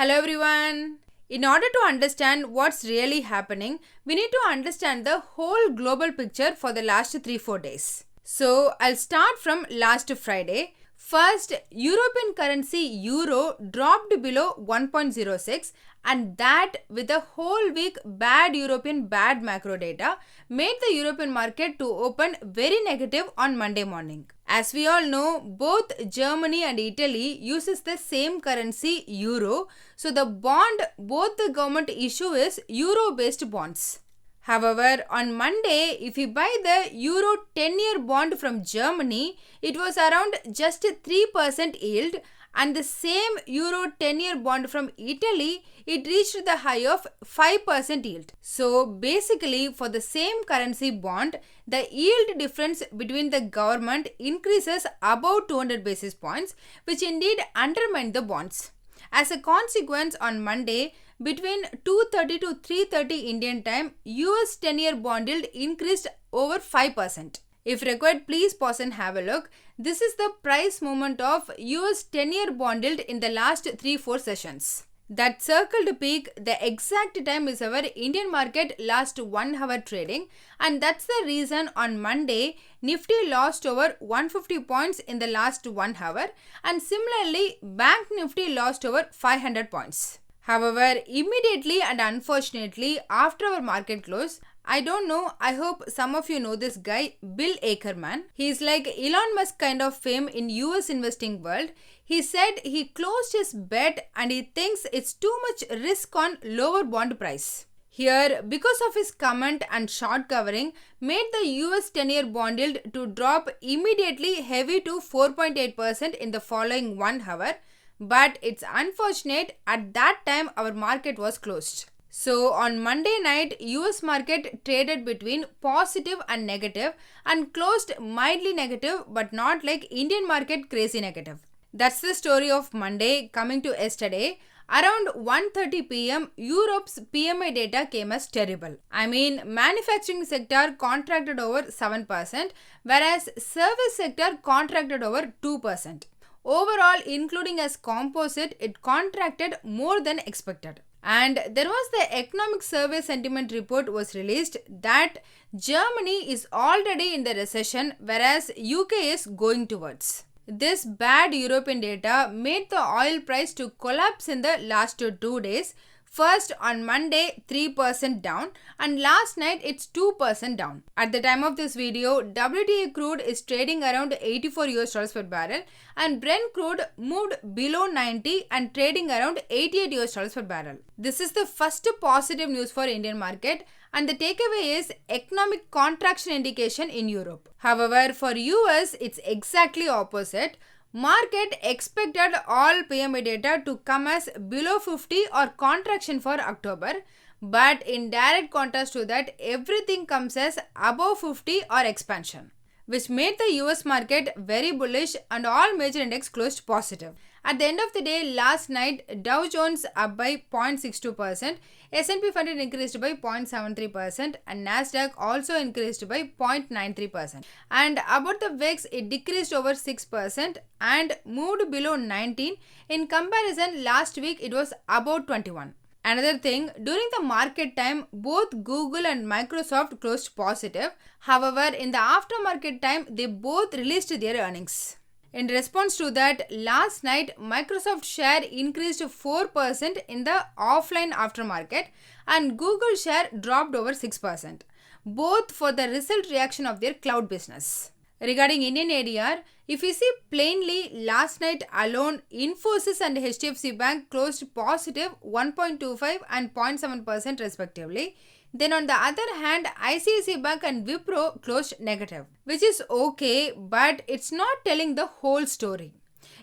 Hello everyone. In order to understand what's really happening, we need to understand the whole global picture for the last 3-4 days. So I'll start from last Friday. First, European currency euro dropped below 1.06, and that with a whole week bad macro data made the European market to open very negative on Monday morning. As we all know, both Germany and Italy uses the same currency euro, so the bond both the government issue is euro based bonds. However, on Monday, if you buy the Euro 10-year bond from Germany, it was around just 3% yield, and the same Euro 10-year bond from Italy, it reached the high of 5% yield. So basically, for the same currency bond, the yield difference between the government increases about 200 basis points, which indeed undermined the bonds. As a consequence, on Monday, between 2:30 to 3:30 Indian time, US 10-year bond yield increased over 5%. If required, please pause and have a look. This is the price movement of US 10-year bond yield in the last 3-4 sessions. That circled peak, the exact time is our Indian market last 1 hour trading, and that's the reason on Monday, Nifty lost over 150 points in the last 1 hour, and similarly, Bank Nifty lost over 500 points. However, immediately and unfortunately, after our market close, I don't know, I hope some of you know this guy, Bill Akerman. He is like Elon Musk kind of fame in US investing world. He said he closed his bet and he thinks it's too much risk on lower bond price. Here, because of his comment and short covering, made the US 10-year bond yield to drop immediately heavy to 4.8% in the following 1 hour. But it's unfortunate, at that time our market was closed. So on Monday night, US market traded between positive and negative and closed mildly negative, but not like Indian market crazy negative. That's the story of Monday. Coming to yesterday, around 1:30 p.m. Europe's PMI data came as terrible. I mean, manufacturing sector contracted over 7%, whereas service sector contracted over 2%. Overall, including as composite, it contracted more than expected. And there was the economic survey sentiment report was released that Germany is already in the recession, whereas UK is going towards. This bad European data made the oil price to collapse in the last 2 days. First on Monday 3% down, and last night it's 2% down. At the time of this video, WTI crude is trading around $84 per barrel and Brent crude moved below 90 and trading around $88 per barrel. This is the first positive news for Indian market, and the takeaway is economic contraction indication in Europe. However, for US it's exactly opposite. Market expected all PMI data to come as below 50 or contraction for October, but in direct contrast to that, everything comes as above 50 or expansion, which made the US market very bullish and all major index closed positive. At the end of the day, last night, Dow Jones up by 0.62%, S&P 500 increased by 0.73%, and Nasdaq also increased by 0.93%. And about the VIX, it decreased over 6% and moved below 19. In comparison, last week it was about 21. Another thing, during the market time, both Google and Microsoft closed positive. However, in the aftermarket time, they both released their earnings. In response to that, last night, Microsoft share increased 4% in the offline aftermarket and Google share dropped over 6%, both for the result reaction of their cloud business. Regarding Indian ADR, if you see plainly, last night alone, Infosys and HDFC Bank closed positive 1.25 and 0.7% respectively. Then on the other hand, ICICI Bank and Wipro closed negative, which is okay, but it's not telling the whole story.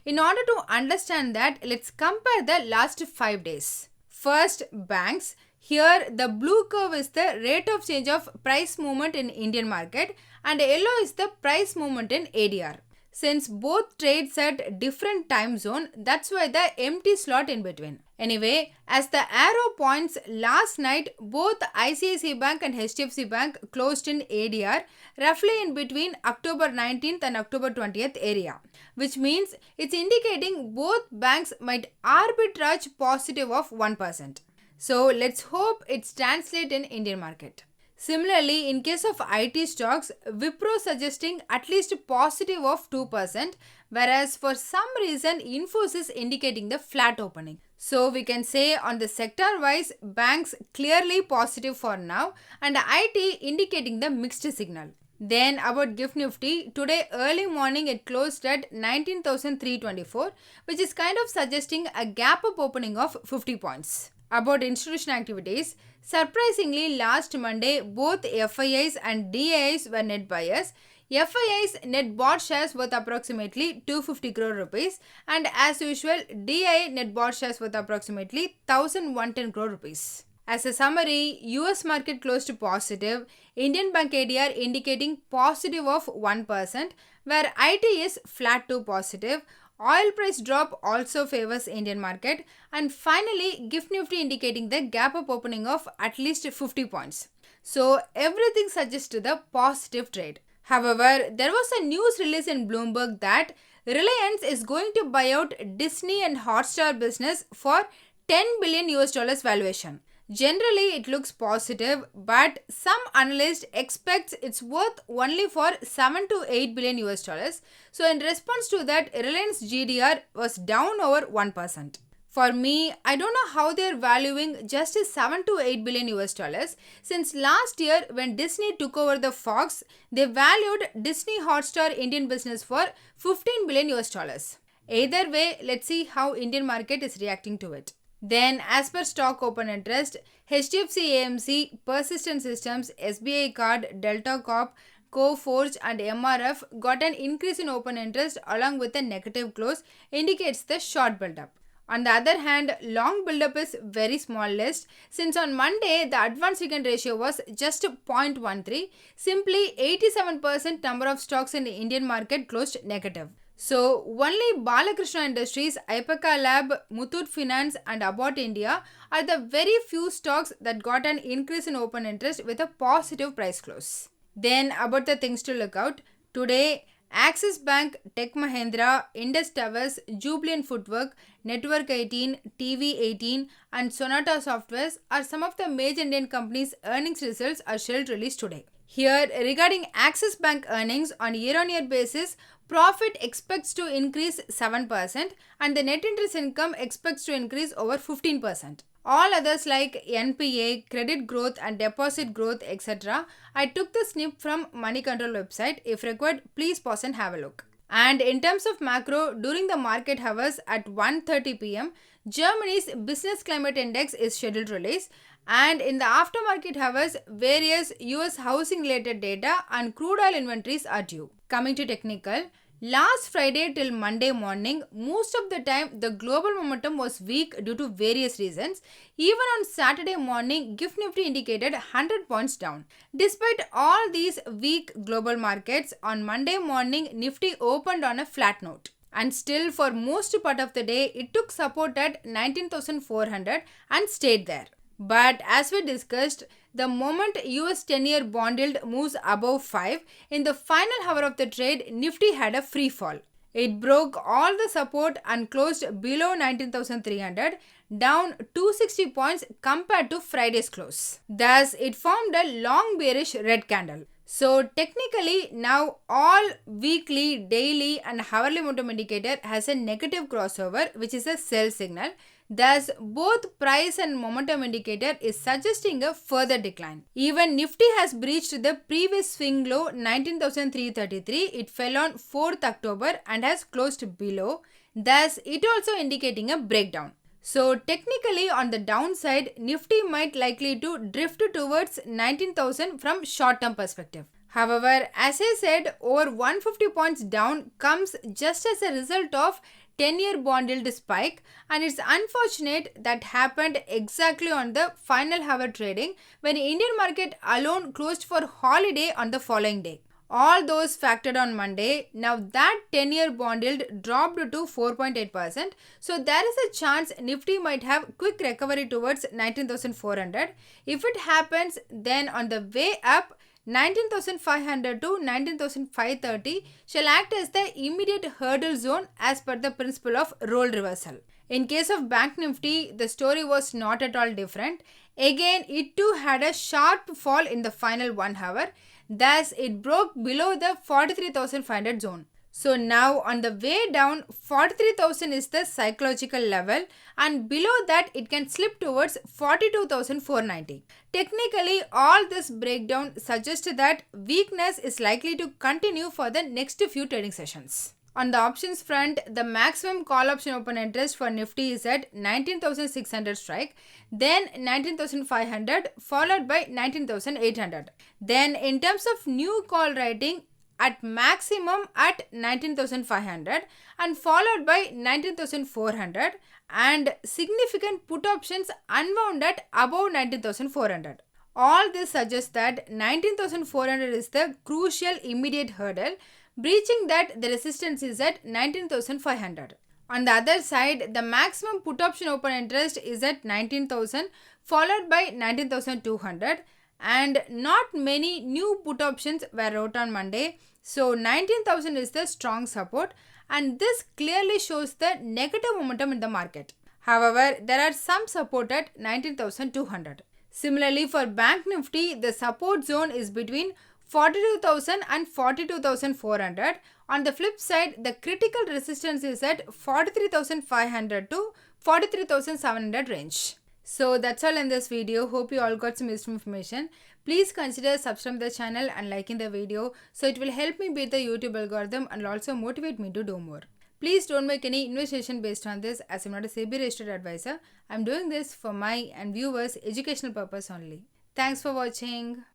In order to understand that, let's compare the last 5 days. First, banks. Here, the blue curve is the rate of change of price movement in Indian market and yellow is the price movement in ADR. Since both trades at different time zone, that's why the empty slot in between. Anyway, as the arrow points, last night both ICICI Bank and HDFC Bank closed in ADR roughly in between October 19th and October 20th area, which means it's indicating both banks might arbitrage positive of 1%. So let's hope it's translate in Indian market. Similarly, in case of IT stocks, Wipro suggesting at least positive of 2%, whereas for some reason Infosys indicating the flat opening. So we can say on the sector wise, banks clearly positive for now and IT indicating the mixed signal. Then about GIFT Nifty, today early morning it closed at 19,324, which is kind of suggesting a gap up opening of 50 points. About institutional activities, surprisingly last Monday both FIIs and DIIs were net buyers. FIIs net bought shares worth approximately 250 crore rupees and as usual DII net bought shares worth approximately 1110 crore rupees. As a summary, US market closed positive, Indian bank ADR indicating positive of 1%, where IT is flat to positive. Oil price drop also favors Indian market, and finally GIFT Nifty indicating the gap up opening of at least 50 points. So everything suggests to the positive trade. However, there was a news release in Bloomberg that Reliance is going to buy out Disney and Hotstar business for 10 billion US dollars valuation. Generally, it looks positive, but some analysts expect it's worth only for 7 to 8 billion US dollars. So in response to that, Reliance GDR was down over 1%. For me, I don't know how they are valuing just 7 to 8 billion US dollars. Since last year when Disney took over the Fox, they valued Disney Hotstar Indian business for 15 billion US dollars. Either way, let's see how Indian market is reacting to it. Then, as per stock open interest, HDFC AMC, Persistent Systems, SBI Card, Delta Corp, Coforge and MRF got an increase in open interest along with a negative close, indicates the short build-up. On the other hand, long build-up is very small list since on Monday the advance weekend ratio was just 0.13. Simply 87% number of stocks in the Indian market closed negative. So, only Balakrishna Industries, Ipca Lab, Muthoot Finance and About India are the very few stocks that got an increase in open interest with a positive price close. Then, about the things to look out. Today, Axis Bank, Tech Mahindra, Indus Towers, Jubilant Footwork, Network 18, TV 18 and Sonata Softwares are some of the major Indian companies' earnings results are scheduled released today. Here, regarding Axis Bank earnings on year-on-year basis, profit expects to increase 7% and the net interest income expects to increase over 15%. All others like NPA, credit growth and deposit growth etc. I took the snip from Money Control website. If required, please pause and have a look. And in terms of macro, during the market hours at 1:30 p.m., Germany's Business Climate Index is scheduled to release. And in the aftermarket hours, various US housing related data and crude oil inventories are due. Coming to technical, last Friday till Monday morning, most of the time the global momentum was weak due to various reasons. Even on Saturday morning, GIFT Nifty indicated 100 points down. Despite all these weak global markets, on Monday morning, Nifty opened on a flat note. And still for most part of the day, it took support at 19,400 and stayed there. But as we discussed, the moment US 10-year bond yield moves above 5, in the final hour of the trade, Nifty had a free fall. It broke all the support and closed below 19,300, down 260 points compared to Friday's close. Thus, it formed a long bearish red candle. So technically now all weekly, daily and hourly momentum indicator has a negative crossover, which is a sell signal. Thus, both price and momentum indicator is suggesting a further decline. Even Nifty has breached the previous swing low 19,333. It fell on 4th October and has closed below. Thus, it also indicating a breakdown. So, technically on the downside, Nifty might likely to drift towards 19,000 from short-term perspective. However, as I said, over 150 points down comes just as a result of 10-year bond yield spike, and it's unfortunate that happened exactly on the final hour trading when Indian market alone closed for holiday on the following day. All those factored on Monday. Now that 10-year bond yield dropped to 4.8%. So there is a chance Nifty might have quick recovery towards 19,400. If it happens, then on the way up, 19,500 to 19,530 shall act as the immediate hurdle zone as per the principle of role reversal. In case of Bank Nifty, the story was not at all different. Again, it too had a sharp fall in the final 1 hour. Thus, it broke below the 43,500 zone. So now on the way down, 43,000 is the psychological level, and below that it can slip towards 42,490. Technically, all this breakdown suggests that weakness is likely to continue for the next few trading sessions. On the options front, the maximum call option open interest for Nifty is at 19,600 strike, then 19,500 followed by 19,800. Then in terms of new call writing, at maximum at 19,500 and followed by 19,400, and significant put options unwound at above 19,400. All this suggests that 19,400 is the crucial immediate hurdle. Breaching that, the resistance is at 19,500. On the other side, the maximum put option open interest is at 19,000 followed by 19,200, and not many new put options were wrote on Monday. So 19,000 is the strong support, and this clearly shows the negative momentum in the market. However, there are some support at 19,200. Similarly, for Bank Nifty, the support zone is between 42,000 and 42,400. On the flip side, the critical resistance is at 43,500 to 43,700 range. So that's all in this video. Hope you all got some useful information. Please consider subscribing to the channel and liking the video, so it will help me beat the YouTube algorithm and also motivate me to do more. Please don't make any investment based on this, as I'm not a SEBI registered advisor. I'm doing this for my and viewers' educational purpose only. Thanks for watching.